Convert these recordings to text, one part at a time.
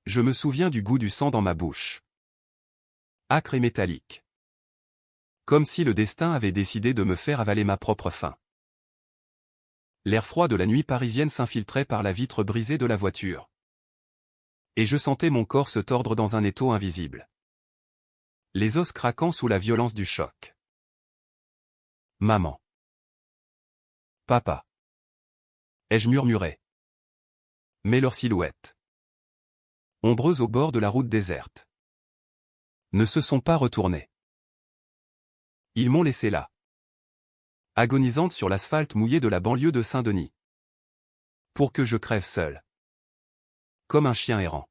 Je me souviens du goût du sang dans ma bouche. Âcre et métallique. Comme si le destin avait décidé de me faire avaler ma propre faim. L'air froid de la nuit parisienne s'infiltrait par la vitre brisée de la voiture. Et je sentais mon corps se tordre dans un étau invisible. Les os craquant sous la violence du choc. Maman. Papa. Ai-je murmuré. Mais leur silhouette, ombreuse au bord de la route déserte, ne se sont pas retournés. Ils m'ont laissé là, agonisante sur l'asphalte mouillé de la banlieue de Saint-Denis. Pour que je crève seul. Comme un chien errant.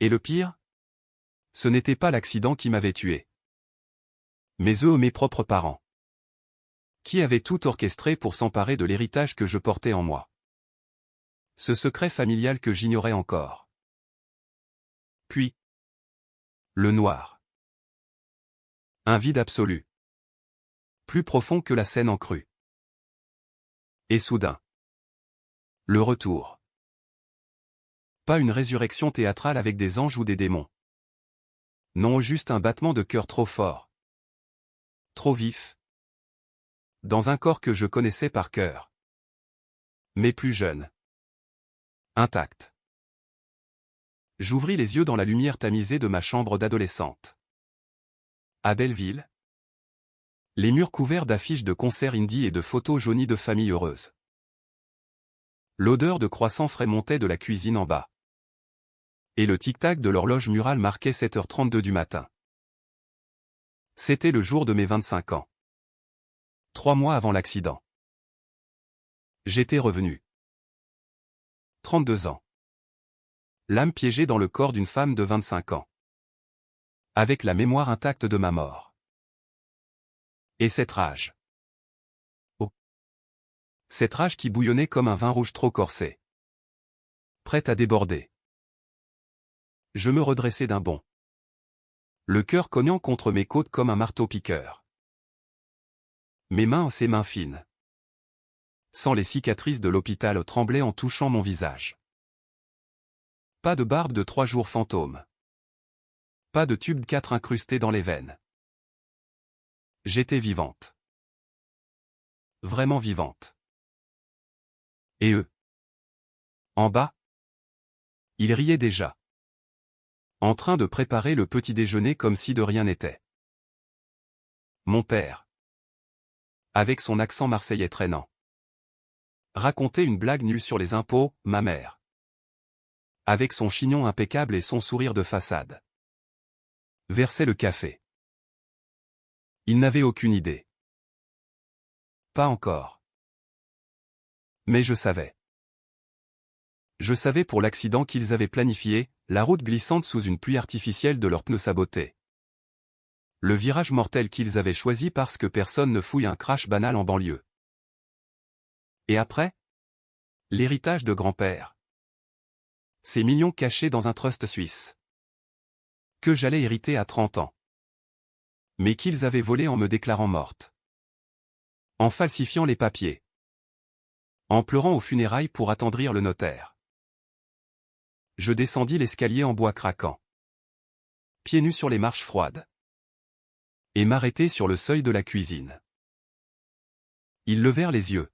Et le pire? Ce n'était pas l'accident qui m'avait tué. Mais eux, mes propres parents. Qui avaient tout orchestré pour s'emparer de l'héritage que je portais en moi. Ce secret familial que j'ignorais encore. Puis, le noir. Un vide absolu. Plus profond que la Seine en crue. Et soudain. Le retour. Pas une résurrection théâtrale avec des anges ou des démons. Non, juste un battement de cœur trop fort. Trop vif. Dans un corps que je connaissais par cœur. Mais plus jeune. Intact. J'ouvris les yeux dans la lumière tamisée de ma chambre d'adolescente. À Belleville. Les murs couverts d'affiches de concerts indie et de photos jaunies de familles heureuses. L'odeur de croissants frais montait de la cuisine en bas. Et le tic-tac de l'horloge murale marquait 7h32 du matin. C'était le jour de mes 25 ans. 3 mois avant l'accident. J'étais revenu. 32 ans. L'âme piégée dans le corps d'une femme de 25 ans. Avec la mémoire intacte de ma mort. Et cette rage. Oh. Cette rage qui bouillonnait comme un vin rouge trop corsé. Prête à déborder. Je me redressai d'un bond. Le cœur cognant contre mes côtes comme un marteau-piqueur. Mes mains, ses mains fines. Sans les cicatrices de l'hôpital, tremblaient en touchant mon visage. Pas de barbe de 3 jours fantôme. Pas de tube 4 incrusté dans les veines. J'étais vivante. Vraiment vivante. Et eux? En bas? Ils riaient déjà. En train de préparer le petit déjeuner comme si de rien n'était. Mon père. Avec son accent marseillais traînant. Racontait une blague nulle sur les impôts, ma mère. Avec son chignon impeccable et son sourire de façade. Versait le café. Il n'avait aucune idée. Pas encore. Mais je savais. Je savais pour l'accident qu'ils avaient planifié, la route glissante sous une pluie artificielle de leurs pneus sabotés. Le virage mortel qu'ils avaient choisi parce que personne ne fouille un crash banal en banlieue. Et après? L'héritage de grand-père. Ces millions cachés dans un trust suisse. Que j'allais hériter à 30 ans. Mais qu'ils avaient volé en me déclarant morte. En falsifiant les papiers. En pleurant aux funérailles pour attendrir le notaire. Je descendis l'escalier en bois craquant. Pieds nus sur les marches froides. Et m'arrêtai sur le seuil de la cuisine. Ils levèrent les yeux.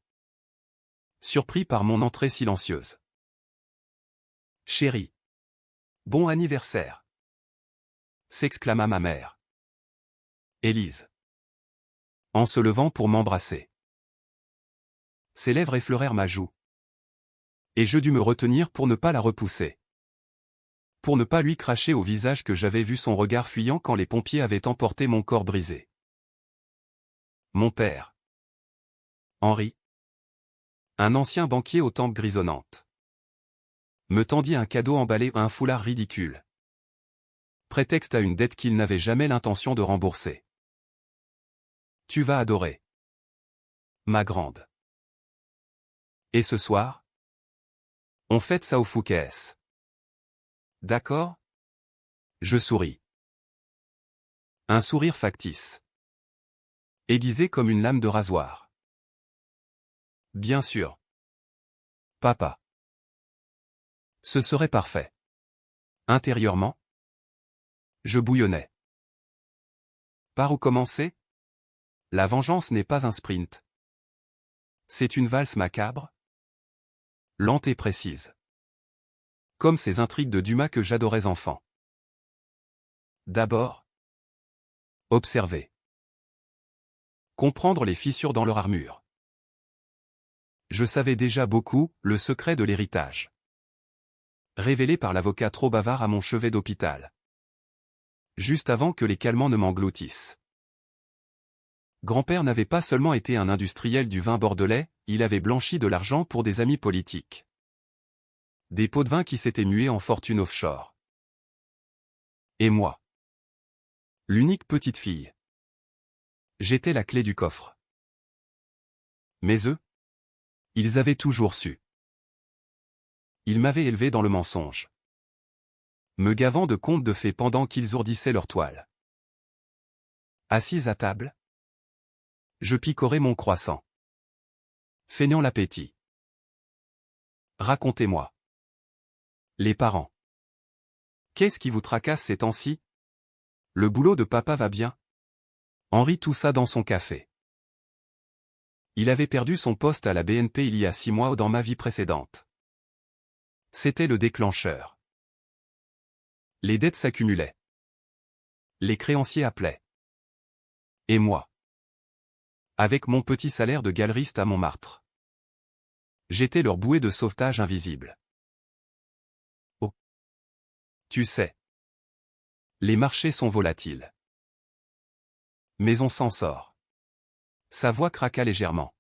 Surpris par mon entrée silencieuse. Chérie. Bon anniversaire. S'exclama ma mère. Élise. En se levant pour m'embrasser. Ses lèvres effleurèrent ma joue. Et je dus me retenir pour ne pas la repousser. Pour ne pas lui cracher au visage que j'avais vu son regard fuyant quand les pompiers avaient emporté mon corps brisé. Mon père. Henri. Un ancien banquier aux tempes grisonnantes. Me tendit un cadeau emballé à un foulard ridicule. Prétexte à une dette qu'il n'avait jamais l'intention de rembourser. Tu vas adorer. Ma grande. Et ce soir? On fête ça au Fouquet's. D'accord? Je souris. Un sourire factice. Aiguisé comme une lame de rasoir. Bien sûr. Papa. Ce serait parfait. Intérieurement, je bouillonnais. Par où commencer? La vengeance n'est pas un sprint. C'est une valse macabre, lente et précise. Comme ces intrigues de Dumas que j'adorais enfant. D'abord, observer. Comprendre les fissures dans leur armure. Je savais déjà beaucoup, le secret de l'héritage. Révélé par l'avocat trop bavard à mon chevet d'hôpital. Juste avant que les calmants ne m'engloutissent. Grand-père n'avait pas seulement été un industriel du vin bordelais, il avait blanchi de l'argent pour des amis politiques. Des pots de vin qui s'étaient mués en fortune offshore. Et moi, l'unique petite fille. J'étais la clé du coffre. Mais eux, ils avaient toujours su. Ils m'avaient élevé dans le mensonge. Me gavant de contes de fées pendant qu'ils ourdissaient leur toile. Assise à table, je picorais mon croissant. Feignant l'appétit. Racontez-moi. Les parents. Qu'est-ce qui vous tracasse ces temps-ci? Le boulot de papa va bien? Henri toussa dans son café. Il avait perdu son poste à la BNP il y a 6 mois dans ma vie précédente. C'était le déclencheur. Les dettes s'accumulaient. Les créanciers appelaient. Et moi. Avec mon petit salaire de galeriste à Montmartre. J'étais leur bouée de sauvetage invisible. Oh. Tu sais. Les marchés sont volatiles. Mais on s'en sort. Sa voix craqua légèrement.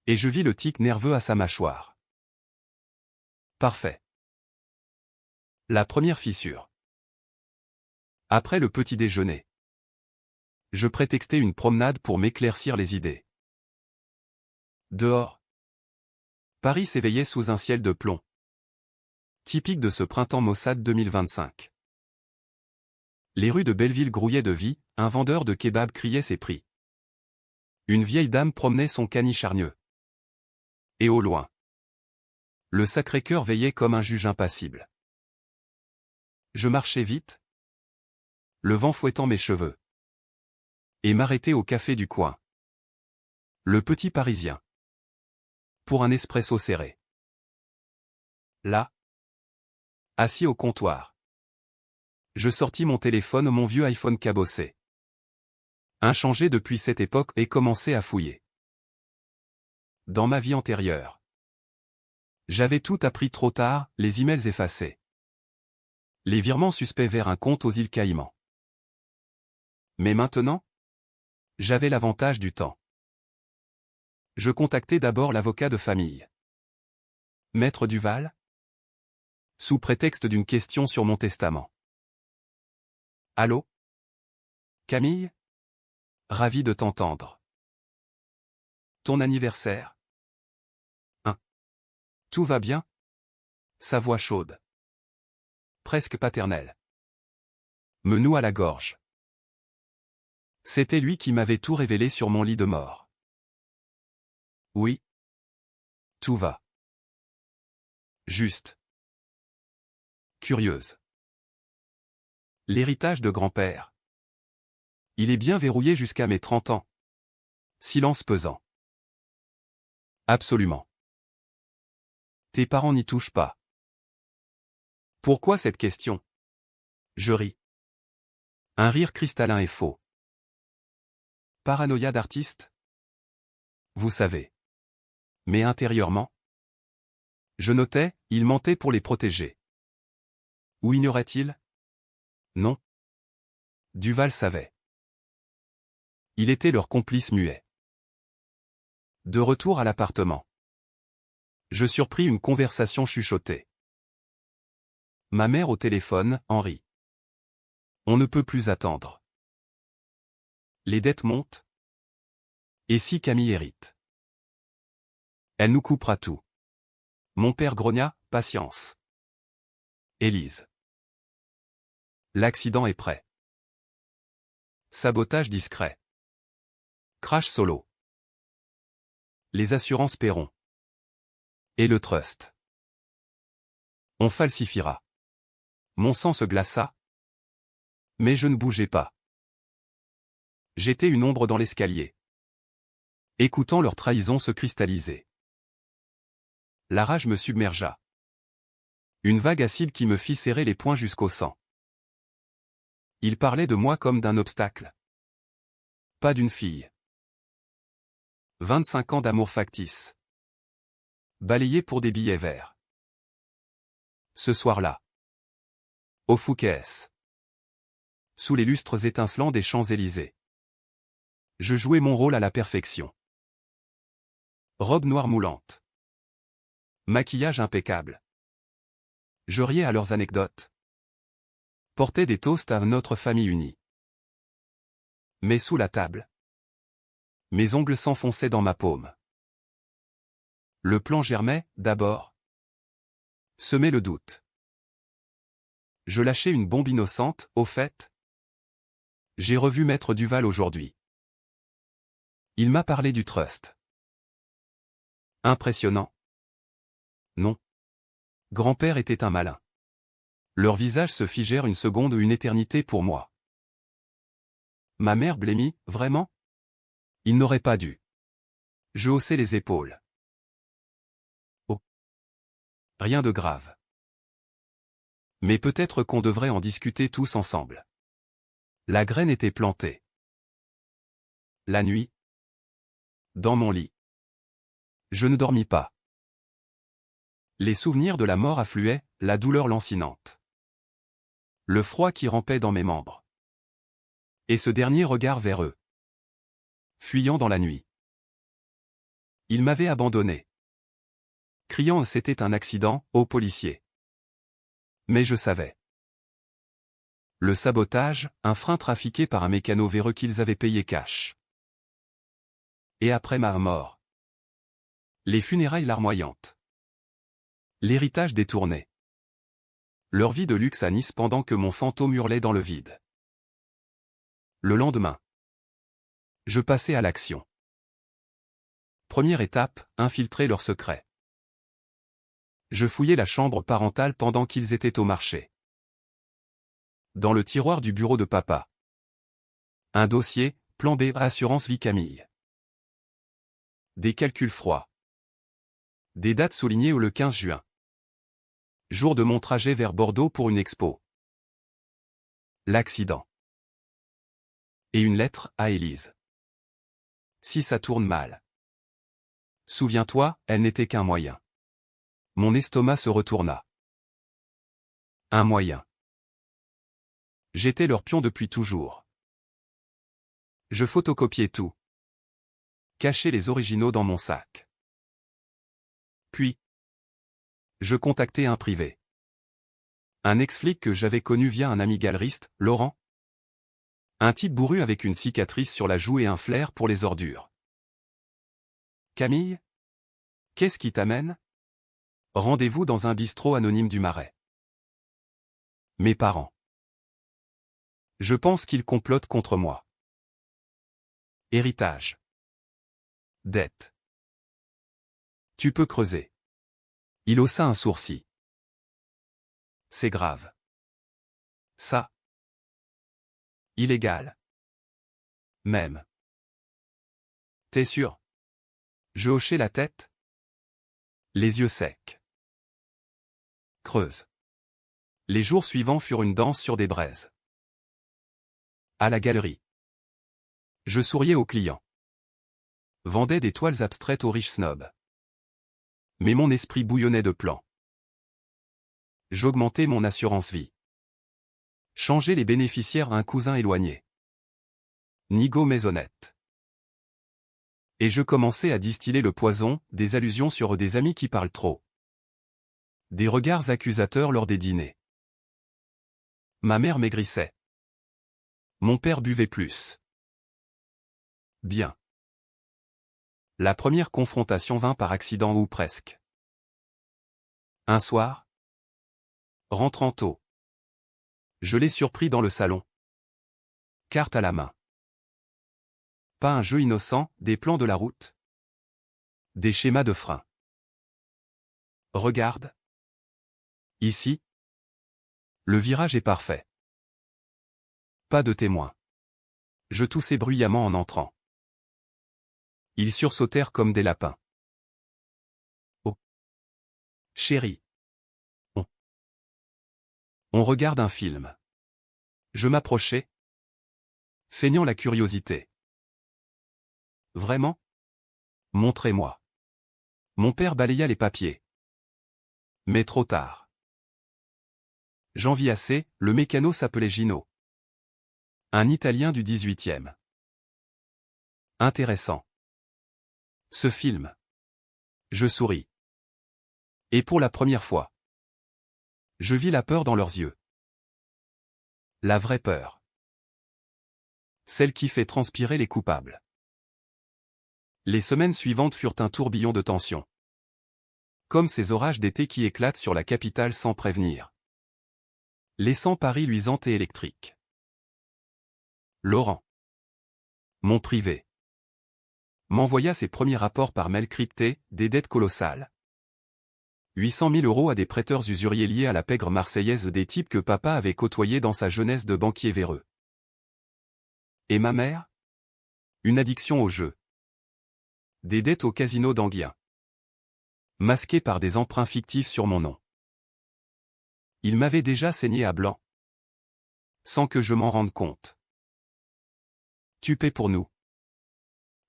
Et je vis le tic nerveux à sa mâchoire. Parfait. La première fissure. Après le petit déjeuner. Je prétextais une promenade pour m'éclaircir les idées. Dehors. Paris s'éveillait sous un ciel de plomb. Typique de ce printemps maussade 2025. Les rues de Belleville grouillaient de vie, un vendeur de kebab criait ses prix. Une vieille dame promenait son caniche hargneux. Et au loin, le Sacré-Cœur veillait comme un juge impassible. Je marchais vite, le vent fouettant mes cheveux. Et m'arrêtais au café du coin. Le Petit Parisien. Pour un espresso serré. Là, assis au comptoir. Je sortis mon téléphone, mon vieux iPhone cabossé. Inchangé depuis cette époque, et commençai à fouiller. Dans ma vie antérieure. J'avais tout appris trop tard, les emails effacés. Les virements suspects vers un compte aux îles Caïmans. Mais maintenant, j'avais l'avantage du temps. Je contactai d'abord l'avocat de famille. Maître Duval? Sous prétexte d'une question sur mon testament. Allô? Camille? Ravi de t'entendre. Ton anniversaire? Hein? Tout va bien? Sa voix chaude. Presque paternelle. Me noue à la gorge. C'était lui qui m'avait tout révélé sur mon lit de mort. Oui. Tout va. Juste. Curieuse. L'héritage de grand-père. Il est bien verrouillé jusqu'à mes 30 ans. Silence pesant. Absolument. Tes parents n'y touchent pas. Pourquoi cette question? Je ris. Un rire cristallin et faux. Paranoïa d'artiste? Vous savez. Mais intérieurement? Je notais, ils mentaient pour les protéger. Ou ignorait-il? Non. Duval savait. Il était leur complice muet. De retour à l'appartement. Je surpris une conversation chuchotée. Ma mère au téléphone, Henri. On ne peut plus attendre. Les dettes montent. Et si Camille hérite? Elle nous coupera tout. Mon père grogna, patience. Élise. L'accident est prêt. Sabotage discret. Crash solo. Les assurances paieront. Et le trust. On falsifiera. Mon sang se glaça. Mais je ne bougeais pas. J'étais une ombre dans l'escalier, écoutant leur trahison se cristalliser. La rage me submergea. Une vague acide qui me fit serrer les poings jusqu'au sang. Ils parlaient de moi comme d'un obstacle. Pas d'une fille. 25 ans d'amour factice. Balayés pour des billets verts. Ce soir-là. Au Fouquet's. Sous les lustres étincelants des Champs-Élysées. Je jouais mon rôle à la perfection. Robe noire moulante. Maquillage impeccable. Je riais à leurs anecdotes. Portais des toasts à notre famille unie. Mais sous la table, mes ongles s'enfonçaient dans ma paume. Le plan germait, d'abord. Semait le doute. Je lâchais une bombe innocente, au fait. J'ai revu Maître Duval aujourd'hui. Il m'a parlé du trust. Impressionnant. Non. Grand-père était un malin. Leurs visages se figèrent une seconde ou une éternité pour moi. Ma mère blêmit, vraiment? Il n'aurait pas dû. Je haussai les épaules. Oh. Rien de grave. Mais peut-être qu'on devrait en discuter tous ensemble. La graine était plantée. La nuit. Dans mon lit. Je ne dormis pas. Les souvenirs de la mort affluaient, la douleur lancinante. Le froid qui rampait dans mes membres. Et ce dernier regard vers eux. Fuyant dans la nuit. Ils m'avaient abandonné. Criant c'était un accident, aux policiers. Mais je savais. Le sabotage, un frein trafiqué par un mécano véreux qu'ils avaient payé cash. Et après ma mort. Les funérailles larmoyantes. L'héritage détourné. Leur vie de luxe à Nice pendant que mon fantôme hurlait dans le vide. Le lendemain. Je passais à l'action. Première étape, infiltrer leurs secrets. Je fouillais la chambre parentale pendant qu'ils étaient au marché. Dans le tiroir du bureau de papa. Un dossier, plan B, assurance vie Camille. Des calculs froids. Des dates soulignées le 15 juin. Jour de mon trajet vers Bordeaux pour une expo. L'accident. Et une lettre à Élise. Si ça tourne mal. Souviens-toi, elle n'était qu'un moyen. Mon estomac se retourna. Un moyen. J'étais leur pion depuis toujours. Je photocopiais tout. Cachais les originaux dans mon sac. Puis, je contactais un privé. Un ex-flic que j'avais connu via un ami galeriste, Laurent. Un type bourru avec une cicatrice sur la joue et un flair pour les ordures. Camille? Qu'est-ce qui t'amène? Rendez-vous dans un bistrot anonyme du Marais. Mes parents. Je pense qu'ils complotent contre moi. Héritage. Dette. Tu peux creuser. Il haussa un sourcil. C'est grave. Ça. Illégal. Même. T'es sûr? Je hochai la tête. Les yeux secs. Creuse. Les jours suivants furent une danse sur des braises. À la galerie. Je souriais aux clients. Vendais des toiles abstraites aux riches snobs. Mais mon esprit bouillonnait de plans. J'augmentais mon assurance vie. Changer les bénéficiaires à un cousin éloigné. Nigo maisonnette. Et je commençais à distiller le poison, des allusions sur des amis qui parlent trop. Des regards accusateurs lors des dîners. Ma mère maigrissait. Mon père buvait plus. Bien. La première confrontation vint par accident ou presque. Un soir, rentrant tôt, je l'ai surpris dans le salon. Carte à la main. Pas un jeu innocent, des plans de la route. Des schémas de frein. Regarde. Ici. Le virage est parfait. Pas de témoin. Je toussai bruyamment en entrant. Ils sursautèrent comme des lapins. Oh. Chérie. On regarde un film. Je m'approchai, feignant la curiosité. Vraiment? Montrez-moi. Mon père balaya les papiers. Mais trop tard. J'en vis assez, le mécano s'appelait Gino. Un Italien du 18e. Intéressant. Ce film. Je souris. Et pour la première fois, je vis la peur dans leurs yeux. La vraie peur. Celle qui fait transpirer les coupables. Les semaines suivantes furent un tourbillon de tension. Comme ces orages d'été qui éclatent sur la capitale sans prévenir. Laissant Paris luisante et électrique. Laurent. Mon privé. M'envoya ses premiers rapports par mail cryptés, des dettes colossales. 800 000 € à des prêteurs usuriers liés à la pègre marseillaise des types que papa avait côtoyés dans sa jeunesse de banquier véreux. Et ma mère? Une addiction au jeu. Des dettes au casino d'Anguien. Masquées par des emprunts fictifs sur mon nom. Il m'avait déjà saigné à blanc. Sans que je m'en rende compte. Tu paies pour nous.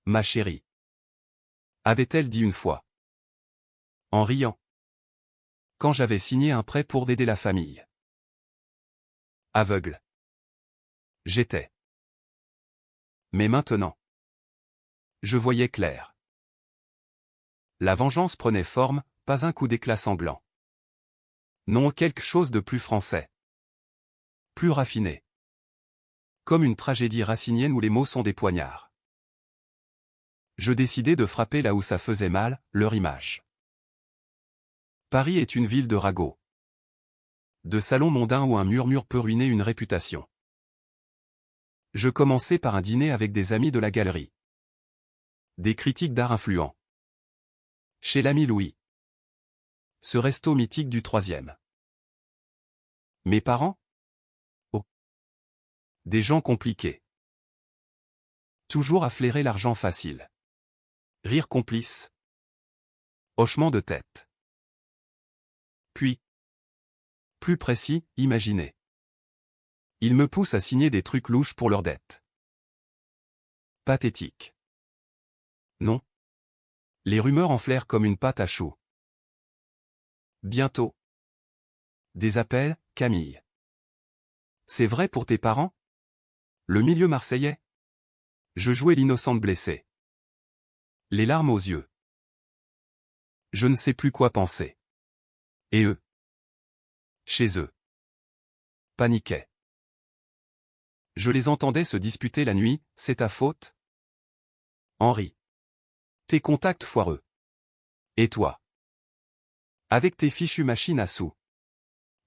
Ma chérie. Avait-elle dit une fois. En riant. Quand j'avais signé un prêt pour aider la famille. Aveugle. J'étais. Mais maintenant. Je voyais clair. La vengeance prenait forme, pas un coup d'éclat sanglant. Non, quelque chose de plus français. Plus raffiné. Comme une tragédie racinienne où les mots sont des poignards. Je décidai de frapper là où ça faisait mal, leur image. Paris est une ville de ragots. De salons mondains où un murmure peut ruiner une réputation. Je commençai par un dîner avec des amis de la galerie. Des critiques d'art influents. Chez l'ami Louis. Ce resto mythique du 3e. Mes parents? Oh. Des gens compliqués. Toujours à flairer l'argent facile. Rire complice. Hochement de tête. Puis. Plus précis, imaginez. Ils me poussent à signer des trucs louches pour leurs dettes. Pathétique. Non. Les rumeurs enflèrent comme une pâte à choux. Bientôt. Des appels, Camille. C'est vrai pour tes parents? Le milieu marseillais? Je jouais l'innocente blessée. Les larmes aux yeux. Je ne sais plus quoi penser. Et eux? Chez eux. Paniquaient. Je les entendais se disputer la nuit, c'est ta faute? Henri. Tes contacts foireux. Et toi? Avec tes fichues machines à sous.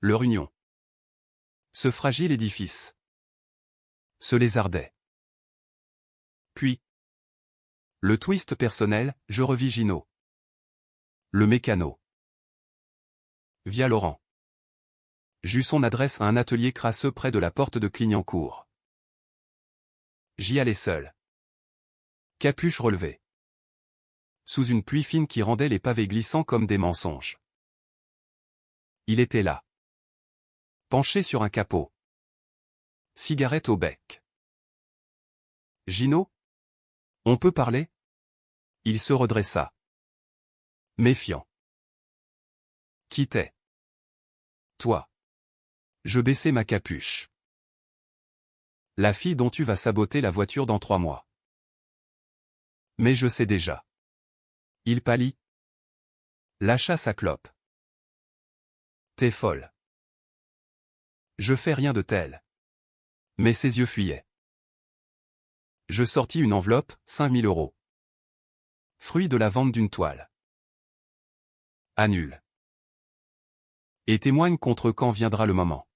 Leur union. Ce fragile édifice. Se lézardait. Puis. Le twist personnel, je revis Gino. Le mécano. Via Laurent. J'eus son adresse à un atelier crasseux près de la porte de Clignancourt. J'y allais seul. Capuche relevée. Sous une pluie fine qui rendait les pavés glissants comme des mensonges. Il était là. Penché sur un capot. Cigarette au bec. Gino? On peut parler? Il se redressa. Méfiant. Qui t'es? Toi. Je baissai ma capuche. La fille dont tu vas saboter la voiture dans 3 mois. Mais je sais déjà. Il pâlit. Lâcha sa clope. T'es folle. Je fais rien de tel. Mais ses yeux fuyaient. Je sortis une enveloppe, 5 000 €. Fruit de la vente d'une toile. Annule. Et témoigne contre quand viendra le moment.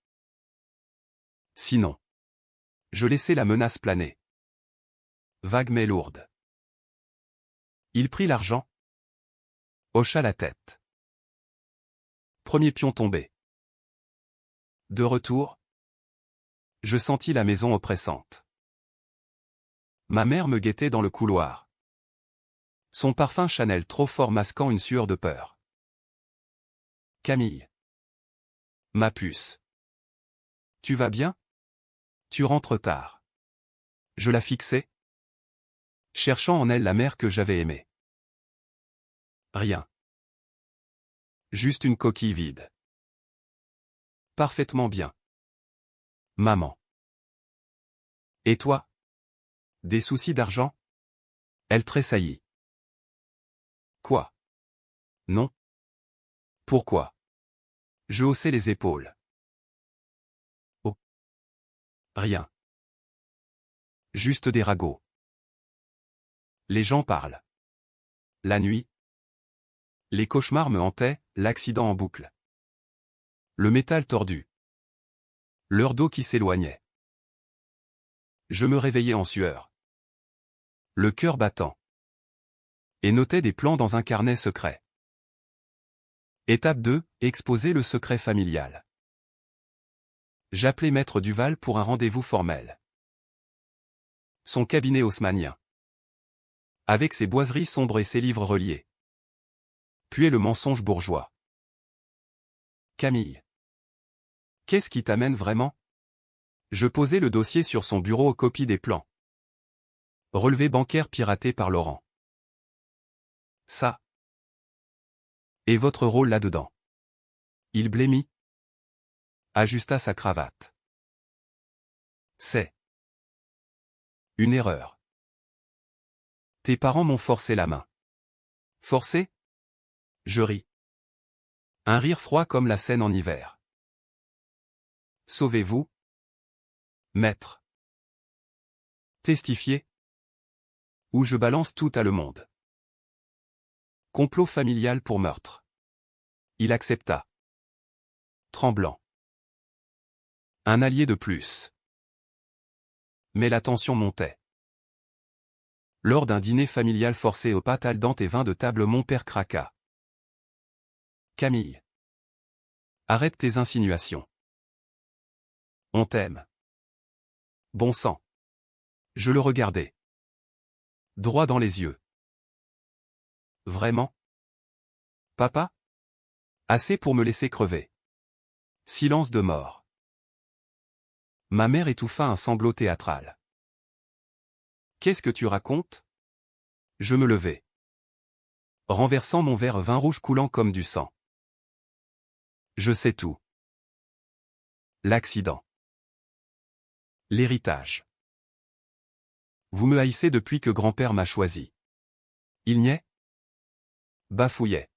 Sinon. Je laissai la menace planer. Vague mais lourde. Il prit l'argent. Hocha la tête. Premier pion tombé. De retour, je sentis la maison oppressante. Ma mère me guettait dans le couloir. Son parfum Chanel trop fort masquant une sueur de peur. Camille. Ma puce. Tu vas bien? Tu rentres tard. Je la fixais, cherchant en elle la mère que j'avais aimée. Rien. Juste une coquille vide. Parfaitement bien. Maman. Et toi? Des soucis d'argent? Elle tressaillit. Quoi? Non. Pourquoi? Je haussai les épaules. Oh. Rien. Juste des ragots. Les gens parlent. La nuit. Les cauchemars me hantaient, l'accident en boucle. Le métal tordu. L'heure d'eau qui s'éloignait. Je me réveillais en sueur. Le cœur battant. Et notais des plans dans un carnet secret. Étape 2, exposer le secret familial. J'appelai Maître Duval pour un rendez-vous formel. Son cabinet haussmannien. Avec ses boiseries sombres et ses livres reliés. Puis le mensonge bourgeois. Camille. Qu'est-ce qui t'amène vraiment? Je posai le dossier sur son bureau aux copies des plans. Relevé bancaire piraté par Laurent. Ça. Et votre rôle là-dedans? Il blêmit. Ajusta sa cravate. C'est une erreur. Tes parents m'ont forcé la main. Forcé? Je ris. Un rire froid comme la Seine en hiver. Sauvez-vous? Maître. Testifiez? Ou je balance tout à le monde. Complot familial pour meurtre. Il accepta. Tremblant. Un allié de plus. Mais la tension montait. Lors d'un dîner familial forcé aux pâtes al dente et vin de table, mon père craqua. Camille. Arrête tes insinuations. On t'aime. Bon sang. Je le regardais. Droit dans les yeux. Vraiment? Papa? Assez pour me laisser crever. Silence de mort. Ma mère étouffa un sanglot théâtral. Qu'est-ce que tu racontes? Je me levai. Renversant mon verre vin rouge coulant comme du sang. Je sais tout. L'accident. L'héritage. Vous me haïssez depuis que grand-père m'a choisi. Il niait? Bafouillait.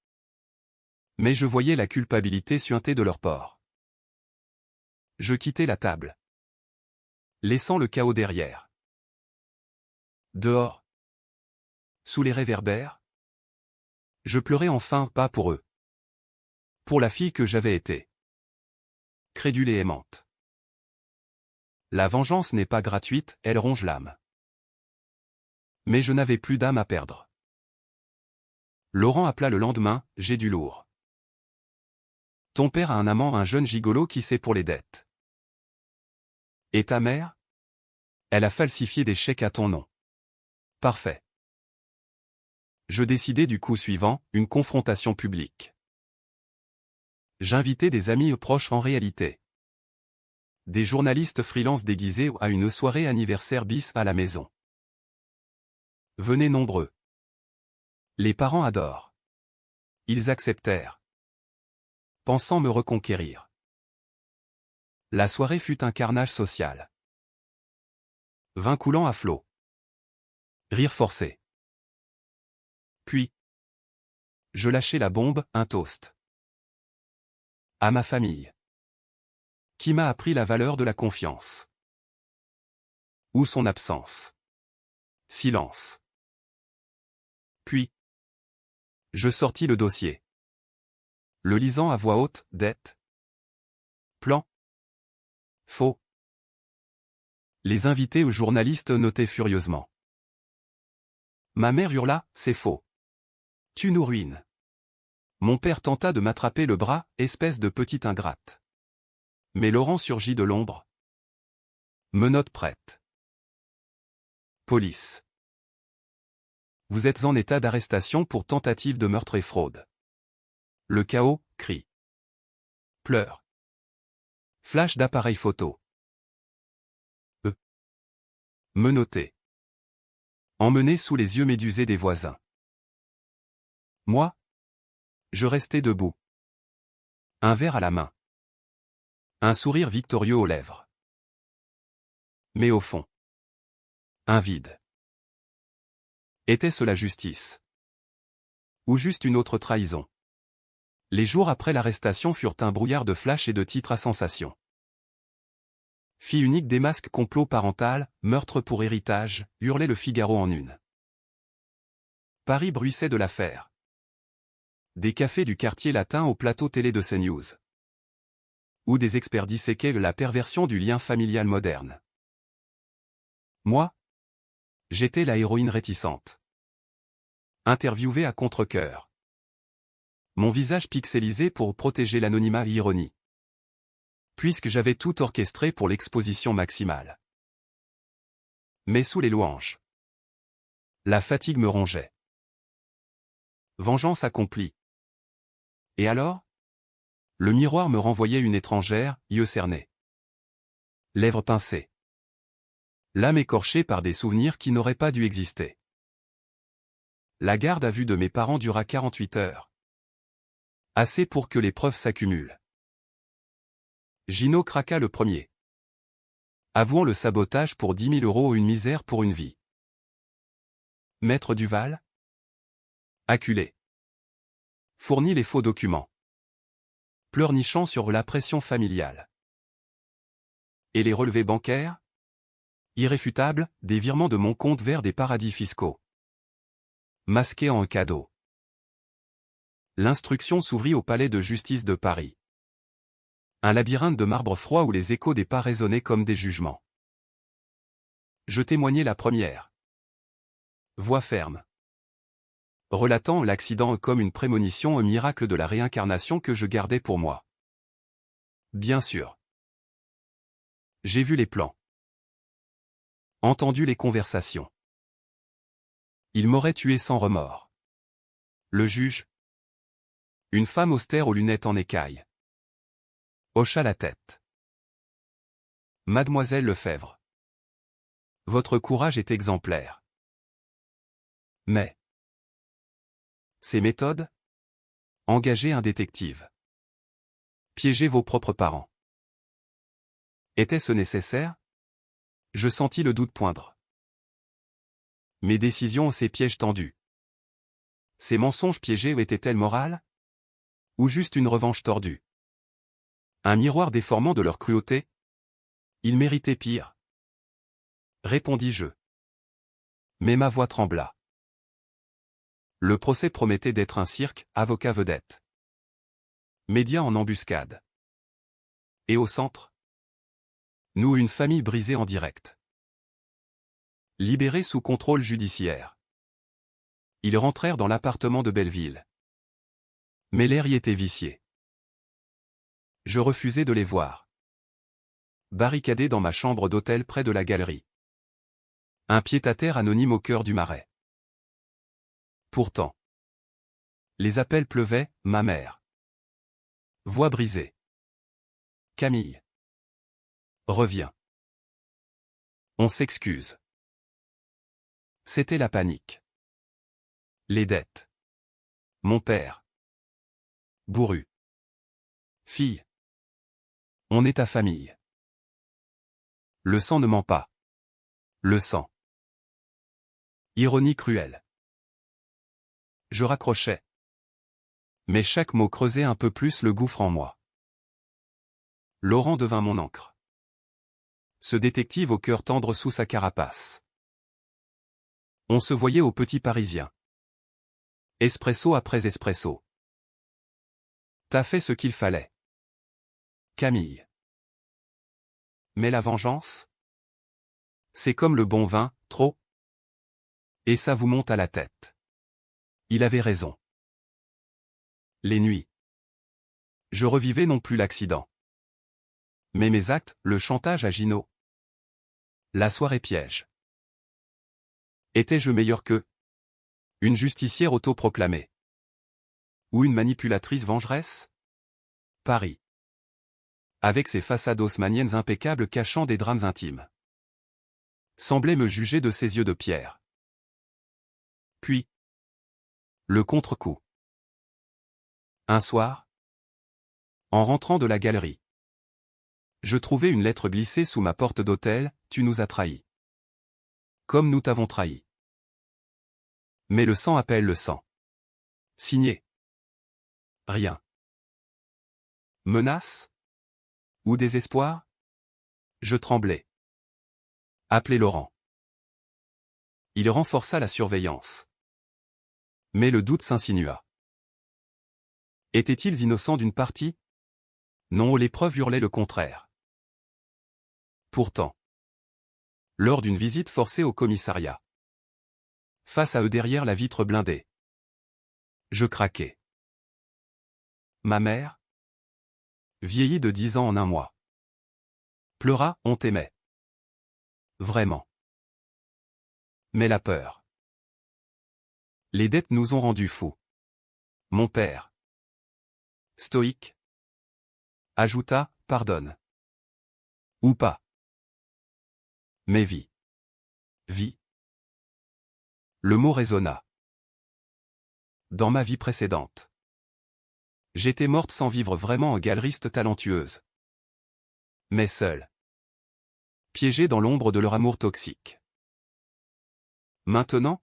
Mais je voyais la culpabilité suinter de leur port. Je quittai la table. Laissant le chaos derrière. Dehors. Sous les réverbères. Je pleurais enfin, pas pour eux. Pour la fille que j'avais été. Crédule et aimante. La vengeance n'est pas gratuite, elle ronge l'âme. Mais je n'avais plus d'âme à perdre. Laurent appela le lendemain, j'ai du lourd. Ton père a un amant, un jeune gigolo qui sait pour les dettes. Et ta mère? Elle a falsifié des chèques à ton nom. Parfait. Je décidai du coup suivant, une confrontation publique. J'invitai des amis proches en réalité. Des journalistes freelance déguisés à une soirée anniversaire bis à la maison. Venez nombreux. Les parents adorent. Ils acceptèrent. Pensant me reconquérir. La soirée fut un carnage social. Vin coulant à flot. Rire forcé. Puis, je lâchai la bombe, un toast. À ma famille. Qui m'a appris la valeur de la confiance. Ou son absence. Silence. Puis, je sortis le dossier. Le lisant à voix haute, dette. Plan. Faux. Les invités aux journalistes notaient furieusement. Ma mère hurla, c'est faux. Tu nous ruines. Mon père tenta de m'attraper le bras, espèce de petite ingrate. Mais Laurent surgit de l'ombre. Menottes prêtes. Police. Vous êtes en état d'arrestation pour tentative de meurtre et fraude. Le chaos, crie. Pleure. Flash d'appareil photo. Menotté. Emmené sous les yeux médusés des voisins. Moi, je restais debout. Un verre à la main. Un sourire victorieux aux lèvres. Mais au fond, un vide. Était-ce la justice? Ou juste une autre trahison? Les jours après l'arrestation furent un brouillard de flash et de titres à sensation. Fille unique démasque complot parental, meurtre pour héritage, hurlait le Figaro en une. Paris bruissait de l'affaire. Des cafés du quartier latin au plateau télé de CNews. Où des experts disséquaient la perversion du lien familial moderne. Moi, j'étais la héroïne réticente. Interviewée à contre-cœur. Mon visage pixelisé pour protéger l'anonymat et l'ironie. Puisque j'avais tout orchestré pour l'exposition maximale. Mais sous les louanges. La fatigue me rongeait. Vengeance accomplie. Et alors? Le miroir me renvoyait une étrangère, yeux cernés. Lèvres pincées. L'âme écorchée par des souvenirs qui n'auraient pas dû exister. La garde à vue de mes parents dura 48 heures. Assez pour que les preuves s'accumulent. Gino craqua le premier. Avouant le sabotage pour 10 000 € ou une misère pour une vie. Maître Duval? Acculé. Fournit les faux documents. Pleurnichant sur la pression familiale. Et les relevés bancaires? Irréfutables, des virements de mon compte vers des paradis fiscaux. Masqués en un cadeau. L'instruction s'ouvrit au palais de justice de Paris. Un labyrinthe de marbre froid où les échos des pas résonnaient comme des jugements. Je témoignai la première. Voix ferme. Relatant l'accident comme une prémonition au miracle de la réincarnation que je gardais pour moi. Bien sûr. J'ai vu les plans. Entendu les conversations. Il m'aurait tué sans remords. Le juge. Une femme austère aux lunettes en écaille. Hocha la tête. Mademoiselle Lefebvre. Votre courage est exemplaire. Mais. Ces méthodes? Engager un détective. Piéger vos propres parents. Était-ce nécessaire? Je sentis le doute poindre. Mes décisions, ces pièges tendus. Ces mensonges piégés étaient-elles morales? Ou juste une revanche tordue? Un miroir déformant de leur cruauté? Ils méritaient pire. Répondis-je. Mais ma voix trembla. Le procès promettait d'être un cirque, avocat vedette. Médias en embuscade. Et au centre? Nous, une famille brisée en direct. Libérés sous contrôle judiciaire. Ils rentrèrent dans l'appartement de Belleville. Mais l'air y était vicié. Je refusais de les voir. Barricadé dans ma chambre d'hôtel près de la galerie. Un pied-à-terre anonyme au cœur du Marais. Pourtant. Les appels pleuvaient, ma mère. Voix brisée. Camille. Reviens. On s'excuse. C'était la panique. Les dettes. Mon père. Bourru. Fille. On est ta famille. Le sang ne ment pas. Le sang. Ironie cruelle. Je raccrochais. Mais chaque mot creusait un peu plus le gouffre en moi. Laurent devint mon encre. Ce détective au cœur tendre sous sa carapace. On se voyait au Petit Parisien. Espresso après espresso. T'as fait ce qu'il fallait. Camille. Mais la vengeance? C'est comme le bon vin, trop. Et ça vous monte à la tête. Il avait raison. Les nuits. Je revivais non plus l'accident. Mais mes actes, le chantage à Gino. La soirée piège. Étais-je meilleur qu'eux? Une justicière autoproclamée. Ou une manipulatrice vengeresse? Paris. Avec ses façades haussmanniennes impeccables cachant des drames intimes. Semblait me juger de ses yeux de pierre. Puis. Le contre-coup. Un soir. En rentrant de la galerie. Je trouvai une lettre glissée sous ma porte d'hôtel, tu nous as trahis. Comme nous t'avons trahi. Mais le sang appelle le sang. Signé. Rien. Menace? Ou désespoir? Je tremblais. Appelez Laurent. Il renforça la surveillance. Mais le doute s'insinua. Étaient-ils innocents d'une partie? Non, les preuves hurlaient le contraire. Pourtant. Lors d'une visite forcée au commissariat. Face à eux derrière la vitre blindée. Je craquai. Ma mère, vieillie de 10 ans en un mois, pleura, on t'aimait. Vraiment. Mais la peur. Les dettes nous ont rendus fous. Mon père, stoïque, ajouta, pardonne. Ou pas. Mais vie. Vie. Le mot résonna. Dans ma vie précédente. J'étais morte sans vivre vraiment en galeriste talentueuse. Mais seule. Piégée dans l'ombre de leur amour toxique. Maintenant,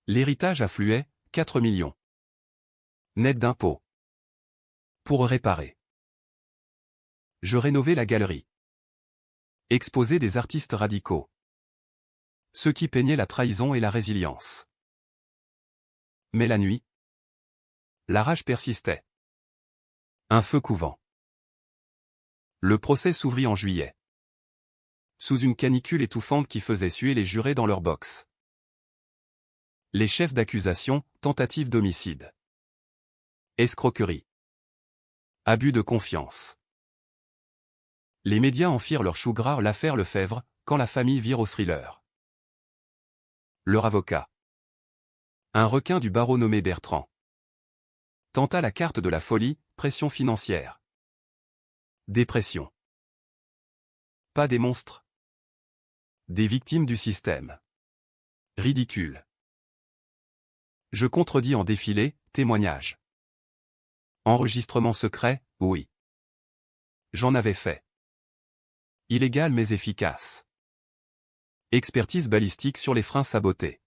l'héritage affluait, 4 millions. Net d'impôts. Pour réparer. Je rénovais la galerie. Exposais des artistes radicaux. Ceux qui peignaient la trahison et la résilience. Mais la nuit, la rage persistait. Un feu couvant. Le procès s'ouvrit en juillet. Sous une canicule étouffante qui faisait suer les jurés dans leur box. Les chefs d'accusation, tentative d'homicide. Escroquerie. Abus de confiance. Les médias en firent leur chou gras l'affaire Lefebvre, quand la famille vire au thriller. Leur avocat. Un requin du barreau nommé Bertrand. Tenta la carte de la folie, pression financière. Dépression. Pas des monstres. Des victimes du système. Ridicule. Je contredis en défilé, témoignage. Enregistrement secret, oui. J'en avais fait. Illégal mais efficace. Expertise balistique sur les freins sabotés.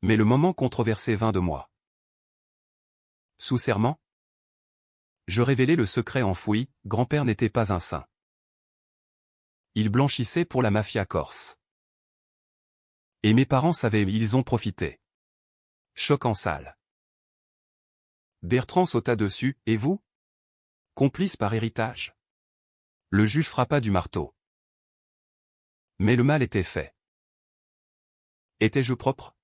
Mais le moment controversé vint de moi. Sous serment? Je révélai le secret enfoui, grand-père n'était pas un saint. Il blanchissait pour la mafia corse. Et mes parents savaient, ils ont profité. Choc en salle. Bertrand sauta dessus, et vous? Complice par héritage? Le juge frappa du marteau. Mais le mal était fait. Étais-je propre?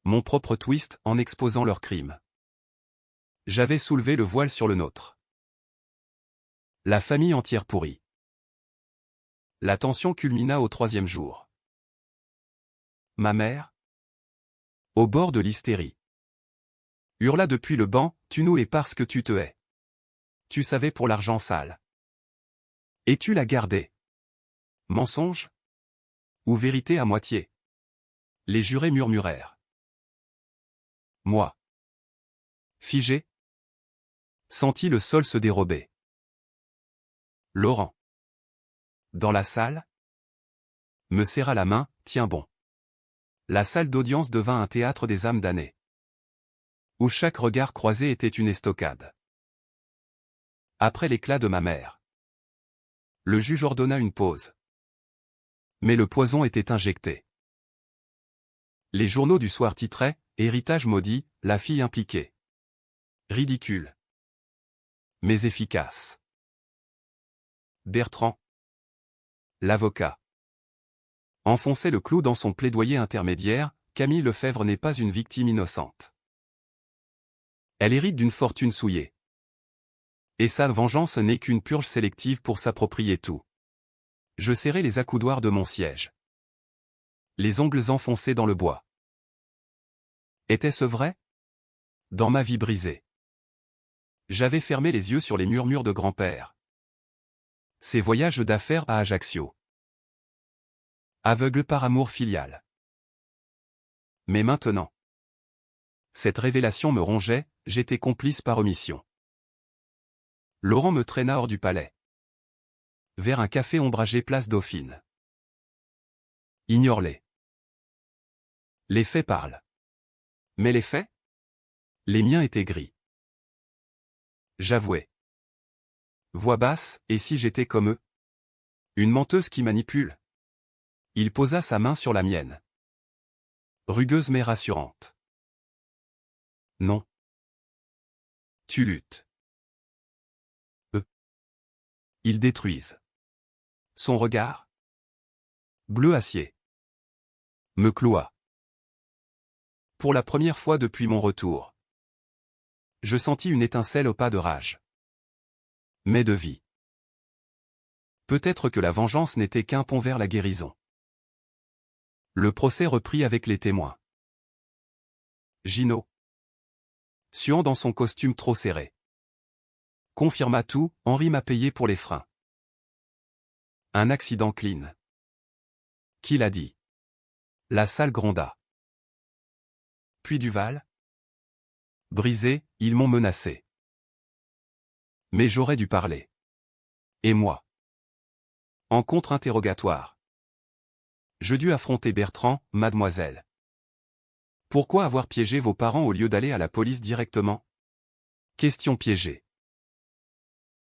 Mon propre twist en exposant leur crime. J'avais soulevé le voile sur le nôtre. La famille entière pourrie. La tension culmina au 3e jour. Ma mère, au bord de l'hystérie, hurla depuis le banc, tu nous es parce que tu te hais. Tu savais pour l'argent sale. Et tu l'as gardé. Mensonge? Ou vérité à moitié? Les jurés murmurèrent. Moi. Figé. Sentis le sol se dérober. Laurent. Dans la salle? Me serra la main, tiens bon. La salle d'audience devint un théâtre des âmes damnées. Où chaque regard croisé était une estocade. Après l'éclat de ma mère. Le juge ordonna une pause. Mais le poison était injecté. Les journaux du soir titraient « Héritage maudit, la fille impliquée ». Ridicule. Mais efficace. Bertrand. L'avocat. Enfonçait le clou dans son plaidoyer intermédiaire, Camille Lefebvre n'est pas une victime innocente. Elle hérite d'une fortune souillée. Et sa vengeance n'est qu'une purge sélective pour s'approprier tout. Je serrai les accoudoirs de mon siège. Les ongles enfoncés dans le bois. Était-ce vrai? Dans ma vie brisée. J'avais fermé les yeux sur les murmures de grand-père. Ses voyages d'affaires à Ajaccio. Aveugle par amour filial. Mais maintenant. Cette révélation me rongeait, j'étais complice par omission. Laurent me traîna hors du palais. Vers un café ombragé place Dauphine. Ignore-les. Les faits parlent. Mais les faits? Les miens étaient gris. J'avouais. Voix basse, et si j'étais comme eux? Une menteuse qui manipule. Il posa sa main sur la mienne. Rugueuse mais rassurante. Non. Tu luttes. Eux. Ils détruisent. Son regard? Bleu acier. Me cloua. Pour la première fois depuis mon retour. Je sentis une étincelle au pas de rage. Mais de vie. Peut-être que la vengeance n'était qu'un pont vers la guérison. Le procès reprit avec les témoins. Gino, suant dans son costume trop serré, confirma tout, Henri m'a payé pour les freins. Un accident clean. Qui l'a dit? La salle gronda. Puis Duval? Brisé, ils m'ont menacé. Mais j'aurais dû parler. Et moi? En contre-interrogatoire. Je dus affronter Bertrand, mademoiselle. Pourquoi avoir piégé vos parents au lieu d'aller à la police directement? Question piégée.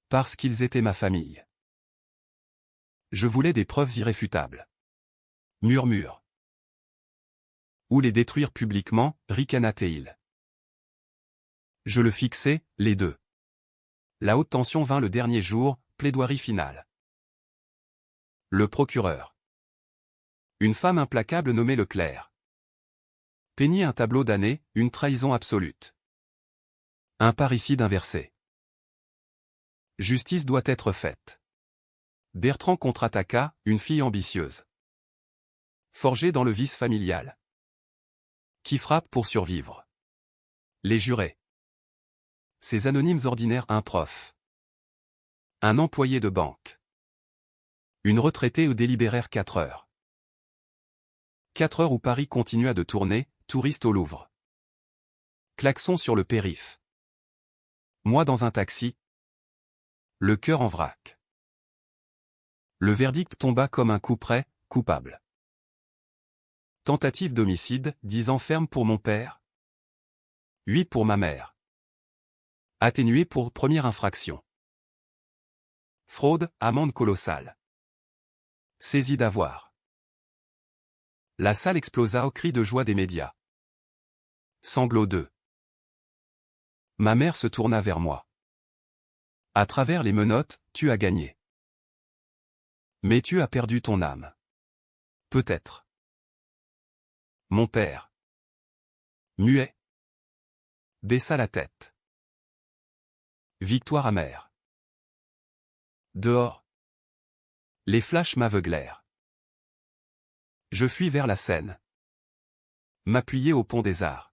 Parce qu'ils étaient ma famille. Je voulais des preuves irréfutables. Murmure. Ou les détruire publiquement, ricana-t-il. Je le fixais, les deux. La haute tension vint le dernier jour, plaidoirie finale. Le procureur. Une femme implacable nommée Leclerc. Peignit un tableau d'année, une trahison absolue. Un parricide inversé. Justice doit être faite. Bertrand contre-attaqua, une fille ambitieuse. Forgée dans le vice familial. Qui frappe pour survivre. Les jurés. Ces anonymes ordinaires, un prof. Un employé de banque. Une retraitée où délibérèrent 4 heures. 4 heures où Paris continua de tourner, touriste au Louvre. Klaxon sur le périph'. Moi dans un taxi. Le cœur en vrac. Le verdict tomba comme un coup près, coupable. Tentative d'homicide, 10 ans ferme pour mon père. 8 pour ma mère. Atténué pour première infraction. Fraude, amende colossale. Saisie d'avoir. La salle explosa au cri de joie des médias. Sanglots 2. Ma mère se tourna vers moi. À travers les menottes, tu as gagné. Mais tu as perdu ton âme. Peut-être. Mon père. Muet. Baissa la tête. Victoire amère. Dehors. Les flashs m'aveuglèrent. Je fuis vers la Seine. M'appuyer au pont des Arts.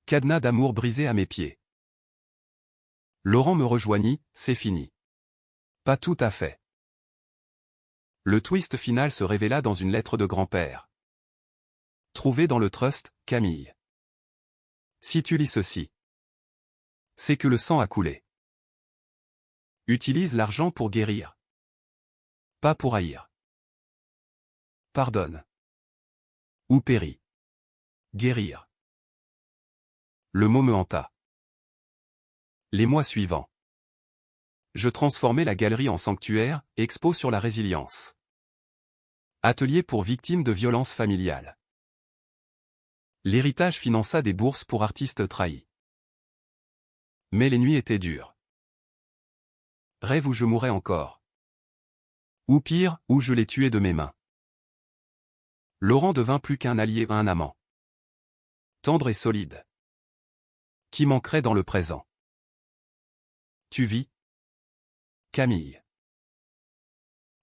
Cadenas d'amour brisé à mes pieds. Laurent me rejoignit, c'est fini. Pas tout à fait. Le twist final se révéla dans une lettre de grand-père. Trouvée dans le trust, Camille. Si tu lis ceci, c'est que le sang a coulé. Utilise l'argent pour guérir. Pas pour haïr. Pardonne. Ou périt. Guérir. Le mot me hanta. Les mois suivants. Je transformai la galerie en sanctuaire, expo sur la résilience. Atelier pour victimes de violences familiales. L'héritage finança des bourses pour artistes trahis. Mais les nuits étaient dures. Rêve où je mourrais encore. Ou pire, où je les tuais de mes mains. Laurent devint plus qu'un allié, un amant. Tendre et solide. Qui manquerait dans le présent. Tu vis, Camille.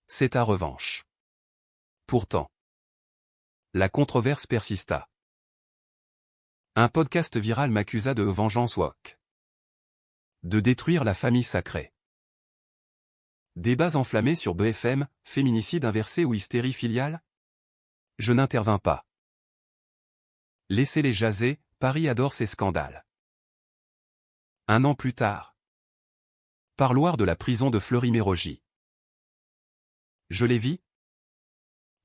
C'est ta revanche. Pourtant, la controverse persista. Un podcast viral m'accusa de vengeance woke. De détruire la famille sacrée. Débats enflammés sur BFM, féminicide inversé ou hystérie filiale? Je n'intervins pas. Laissez-les jaser, Paris adore ces scandales. Un an plus tard. Parloir de la prison de Fleury-Mérogis. Je les vis.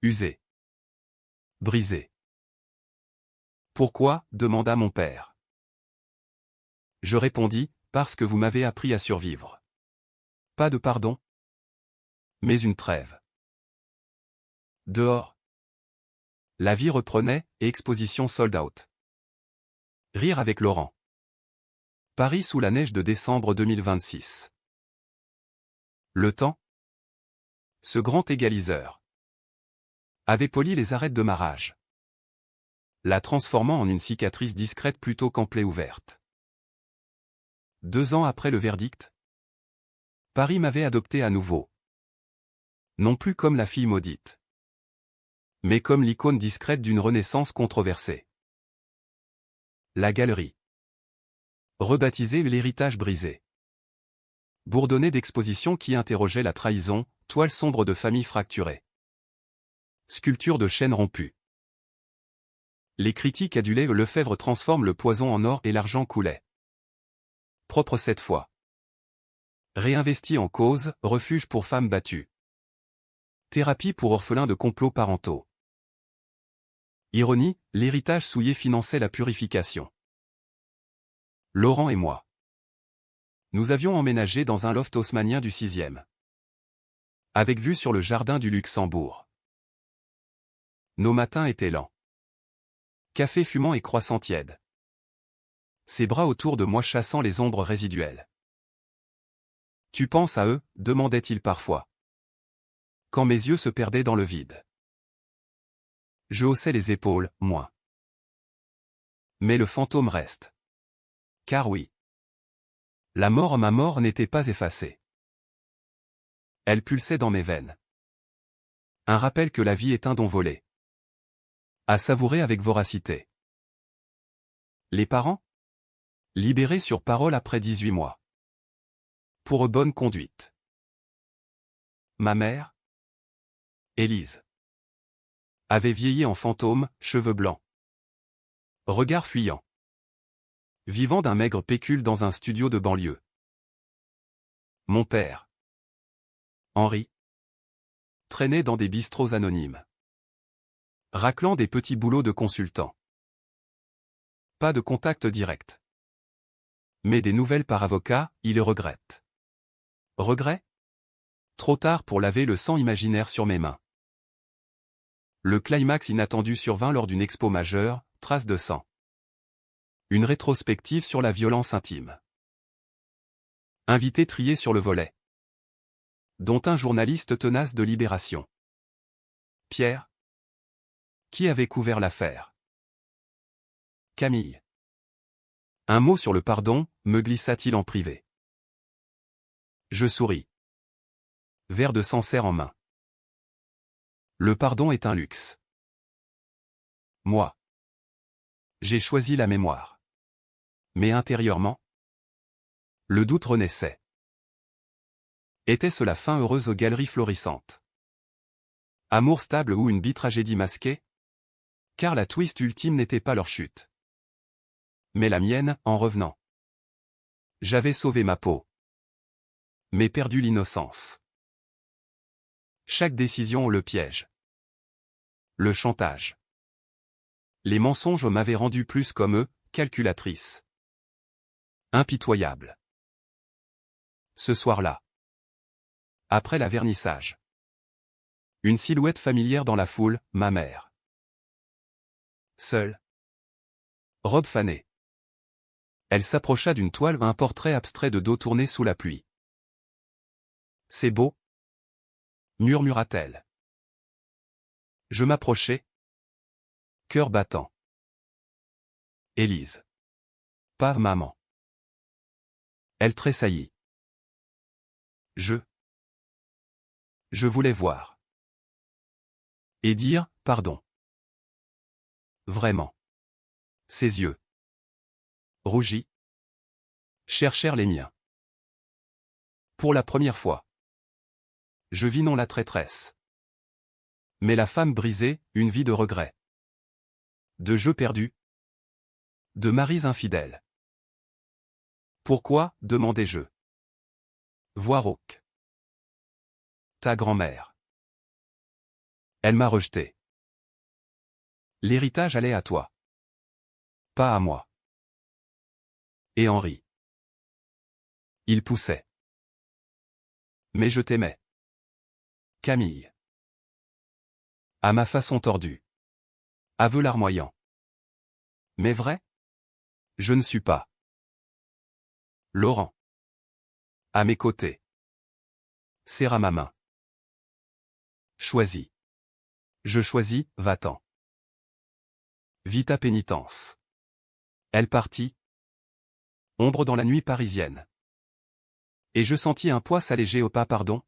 Usés. Brisés. Pourquoi? Demanda mon père. Je répondis, parce que vous m'avez appris à survivre. Pas de pardon, mais une trêve. Dehors. La vie reprenait, et exposition sold out. Rire avec Laurent. Paris sous la neige de décembre 2026. Le temps. Ce grand égaliseur avait poli les arêtes de ma rage, la transformant en une cicatrice discrète plutôt qu'en plaie ouverte. 2 ans après le verdict, Paris m'avait adopté à nouveau. Non plus comme la fille maudite, mais comme l'icône discrète d'une renaissance controversée. La galerie. Rebaptisée l'héritage brisé. Bourdonnée d'expositions qui interrogeaient la trahison, toile sombre de familles fracturées. Sculpture de chaînes rompues. Les critiques adulaient Lefebvre transforme le poison en or et l'argent coulait. Propre cette fois. Réinvesti en cause, refuge pour femmes battues. Thérapie pour orphelins de complots parentaux. Ironie, l'héritage souillé finançait la purification. Laurent et moi. Nous avions emménagé dans un loft haussmannien du 6e. Avec vue sur le jardin du Luxembourg. Nos matins étaient lents. Café fumant et croissant tiède. Ses bras autour de moi chassant les ombres résiduelles. Tu penses à eux, demandait-il parfois. Quand mes yeux se perdaient dans le vide. Je haussais les épaules, moins. Mais le fantôme reste. Car oui. Ma mort n'était pas effacée. Elle pulsait dans mes veines. Un rappel que la vie est un don volé. À savourer avec voracité. Les parents? Libérés sur parole après 18 mois. Pour bonne conduite. Ma mère? Élise. Avait vieilli en fantôme, cheveux blancs. Regard fuyant. Vivant d'un maigre pécule dans un studio de banlieue. Mon père. Henri. Traînait dans des bistrots anonymes. Raclant des petits boulots de consultant. Pas de contact direct. Mais des nouvelles par avocat, il regrette. Regret? Trop tard pour laver le sang imaginaire sur mes mains. Le climax inattendu survint lors d'une expo majeure, trace de sang. Une rétrospective sur la violence intime. Invité trié sur le volet. Dont un journaliste tenace de Libération. Pierre. Qui avait couvert l'affaire? Camille. Un mot sur le pardon, me glissa-t-il en privé. Je souris. Verre de Sancerre en main. Le pardon est un luxe. Moi. J'ai choisi la mémoire. Mais intérieurement, le doute renaissait. Était-ce la fin heureuse aux galeries florissantes? Amour stable ou une bitragédie masquée? Car la twist ultime n'était pas leur chute. Mais la mienne, en revenant. J'avais sauvé ma peau. Mais perdu l'innocence. Chaque décision le piège. Le chantage. Les mensonges m'avaient rendu plus comme eux, calculatrice. Impitoyable. Ce soir-là. Après la vernissage. Une silhouette familière dans la foule, ma mère. Seule. Robe fanée. Elle s'approcha d'une toile, un portrait abstrait de dos tourné sous la pluie. C'est beau, murmura-t-elle. Je m'approchai. Cœur battant. Élise. Pas maman. Elle tressaillit. Je voulais voir. Et dire, pardon. Vraiment. Ses yeux, rougis, cherchèrent les miens. Pour la première fois. Je vis non la traîtresse, mais la femme brisée, une vie de regrets, de jeux perdus, de maris infidèles. Pourquoi, demandai-je. Vois Rauque. Ta grand-mère. Elle m'a rejeté. L'héritage allait à toi. Pas à moi. Et Henri. Il poussait. Mais je t'aimais. Camille. À ma façon tordue. Aveu larmoyant. Mais vrai? Je ne suis pas. Laurent. À mes côtés. Serra ma main. Choisis. Je choisis, va-t'en. Vis ta pénitence. Elle partit. Ombre dans la nuit parisienne. Et je sentis un poids s'alléger au pas pardon.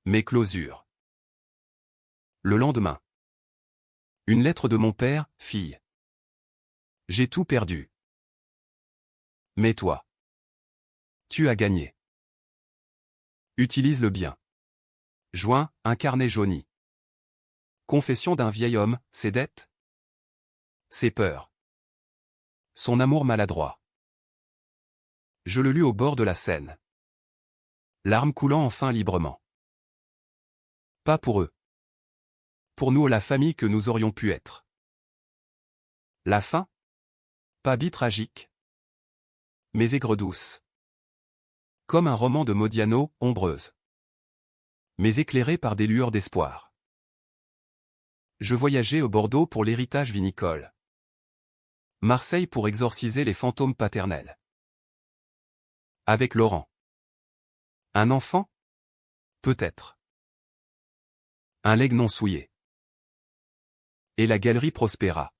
Mes closures. Le lendemain. Une lettre de mon père, fille. J'ai tout perdu. Mais toi. Tu as gagné. Utilise le bien. Juin, un carnet jauni. Confession d'un vieil homme, ses dettes. Ses peurs. Son amour maladroit. Je le lus au bord de la Seine. Larmes coulant enfin librement. Pas pour eux. Pour nous la famille que nous aurions pu être. La fin? Pas bi-tragique. Mais aigre-douce. Comme un roman de Modiano, ombreuse. Mais éclairée par des lueurs d'espoir. Je voyageais au Bordeaux pour l'héritage vinicole. Marseille pour exorciser les fantômes paternels. Avec Laurent. Un enfant? Peut-être. Un legs non souillé. Et la galerie prospéra.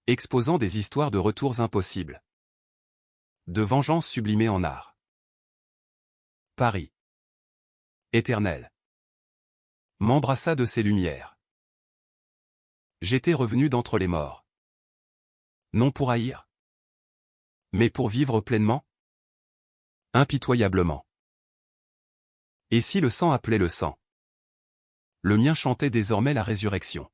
Exposant des histoires de retours impossibles. De vengeance sublimée en art. Paris. Éternel. M'embrassa de ses lumières. J'étais revenu d'entre les morts. Non pour haïr. Mais pour vivre pleinement. Impitoyablement. Et si le sang appelait le sang? Le mien chantait désormais la résurrection.